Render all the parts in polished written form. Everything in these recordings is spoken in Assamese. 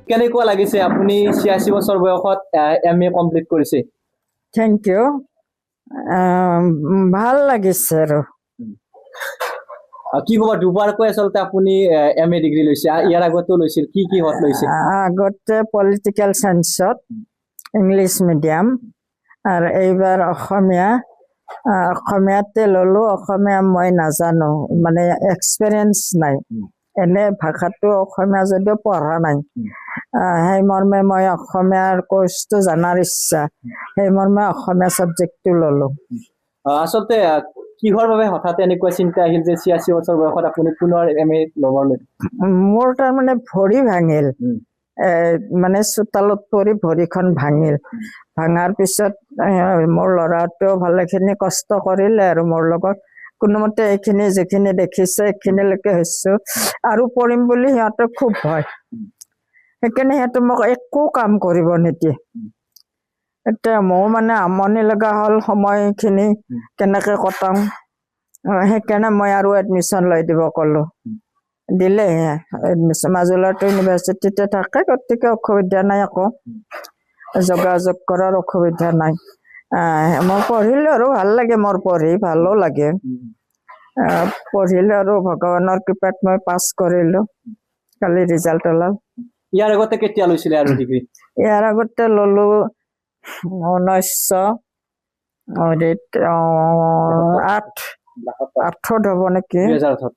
কেনেকুৱা লাগিছে আপুনি 86 বছৰ বয়সত MA কমপ্লিট কৰিছে? Thank you. ভাল লাগিছে আৰু কি ক'ব, দুবাৰকৈ আচলতে আপুনি MA ডিগ্ৰী লৈছে, ইয়াৰ আগতো লৈছিল, কি কিহত লৈছে? আগতে পলিটিকেল চায়েন্সত ইংলিছ মিডিয়াম আৰু এইবাৰ অসমীয়াতে ল'লো। অসমীয়া মই নাজানো, মানে এক্সপিৰিয়েঞ্চ নাই, এনে ভাষাটো অসমীয়া যদিও পঢ়া নাই। সেই মৰ্মে মই অসমীয়াৰ কোৰ্চটো জনাৰ ইচ্ছা, সেই মৰ্মে অসমীয়া ছাবজেক্টটো ল'লো। আচলতে কিহৰ বাবে হঠাৎ এনেকুৱা চিন্তা আহিল যে 86 বছৰ বয়সত আপুনি পুনৰ MA ল'বলৈ? মোৰ তাৰমানে ভৰি ভাঙিল, মানে চোতালত পৰি ভৰিখন ভাঙিল। ভাঙাৰ পিছত মোৰ ল'ৰাটোৱেও ভালেখিনি কষ্ট কৰিলে আৰু মোৰ লগত কোনোমতে এইখিনি যিখিনি দেখিছে এইখিনিলৈকে হৈছো, আৰু পৰিম বুলি সিহঁতৰ খুব ভয়। সেইকাৰণে সিহঁতে মোক একো কাম কৰিব নিদিয়ে। এতিয়া মোৰ মানে আমনি লগা হ'ল সময়খিনি কেনেকে কটাম। সেইকাৰণে মই আৰু এডমিশ্যন লৈ দিব ক'লো। দিলে এডমিশ্যন মাজুলীটো ইউনিভাৰ্চিটিতে থাকে, গতিকে অসুবিধা নাই, আকৌ যোগাযোগ কৰাৰ অসুবিধা নাই। মই পঢ়িলো আৰু ভাল লাগে, মোৰ পঢ়ি ভালো লাগে। পঢ়িলো আৰু ভগৱানৰ কৃপাত মই পাছ কৰিলো, কালি ৰিজাল্ট ওলাল। ইয়াৰ আগতে কেতিয়া লৈছিলে আৰু ডিগ্ৰী? ইয়াৰ আগতে ল'লো 1908 হ'ব নেকি, 2008।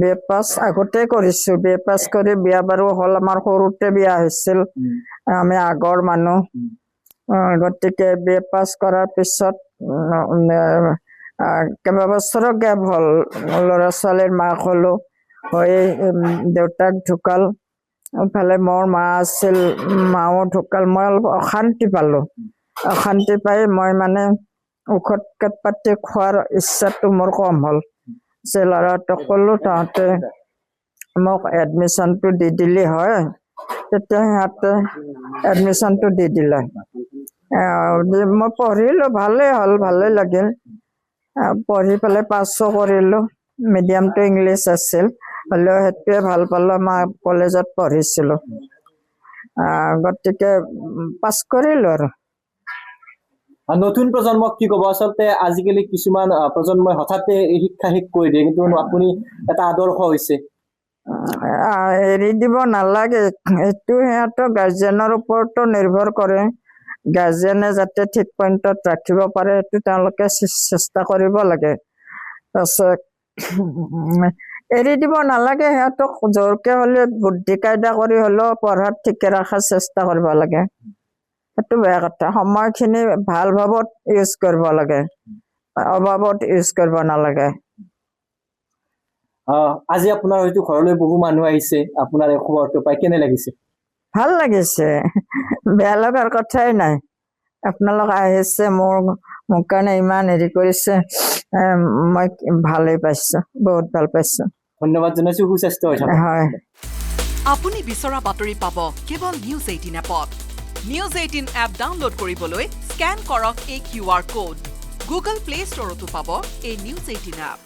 BA পাছ আগতে কৰিছো। BA পাছ কৰি বিয়া বাৰু হ'ল, আমাৰ সৰুতে বিয়া হৈছিল, আমি আগৰ মানুহ। গতিকে BA পাছ কৰাৰ পিছত কেইবাবছৰো গেপ হ'ল। ল'ৰা ছোৱালীৰ মাক হ'লো, হৈ দেউতাক ঢুকাল, ইফালে মোৰ মা আছিল, মাও ঢুকাল। মই অলপ অশান্তি পালো। অশান্তি পাই মই মানে ঔষধ পাতি খোৱাৰ ইচ্ছাটো মোৰ কম হ'ল। যে ল'ৰাটোক ক'লো, তহঁতে মোক এডমিশ্যনটো দি দিলি হয়, তেতিয়া সিহঁতে এডমিশ্যনটো দি দিলে। মই পঢ়িলো, ভালেই হ'ল, ভালেই লাগিল। পঢ়ি পেলাই পাছো কৰিলো। মিডিয়ামটো ইংলিছ আছিল, হ'লেও সেইটোৱে ভাল পালো। মই কলেজত পঢ়িছিলো, গতিকে পাছ কৰিলো আৰু। নতুন প্ৰজন্মক কি ক'ব? আচলতে আজিকালি কিছুমান প্ৰজন্মই হঠাতে শিক্ষা শেষ কৰি দিয়ে, কিন্তু আপুনি এটা আদৰ্শ হৈছে। এৰি দিব নালাগে, এইটো সিহঁতৰ গাৰ্জেনৰ ওপৰতো নিৰ্ভৰ কৰে। গাৰ্জেনে যাতে ঠিক পইণ্টত ৰাখিব পাৰে, সেইটো তেওঁলোকে চেষ্টা কৰিব লাগে। তাৰপিছত এৰি দিব নালাগে, সিহঁতক জোৰকে হ'লে বুদ্ধি কায়দা কৰি হ'লেও পঢ়াত ঠিকে ৰখাৰ চেষ্টা কৰিব লাগে। সেইটো বেয়া কথা। সময়খিনি ভাল ভাৱত ইউজ কৰিব লাগে, অভাৱত ইউজ কৰিব নালাগে। আজি আপোনাৰ হয়তো ঘৰলৈ বহু মানুহ আহিছে, আপোনাৰ এই খবৰটো পাই কেনে লাগিছে? ভাল লাগিছে, বেয়া লগাৰ কথাই নাই। আপোনালোক আহিছে, মোৰ কাৰণে ইমান হেৰি কৰিছে, মই ভালেই পাইছো, বহুত ভাল পাইছো। ধন্যবাদ জনাইছো, সুস্বাস্থ্য হৈ থাকক। হয়। আপুনি বিচৰা বাতৰি পাব কেৱল নিউজ 18 এপত। নিউজ 18 এপ ডাউনলোড কৰিবলৈ স্কেন কৰক এই QR কোড। গুগল প্লে ষ্টৰতো পাব এই নিউজ 18 এপ।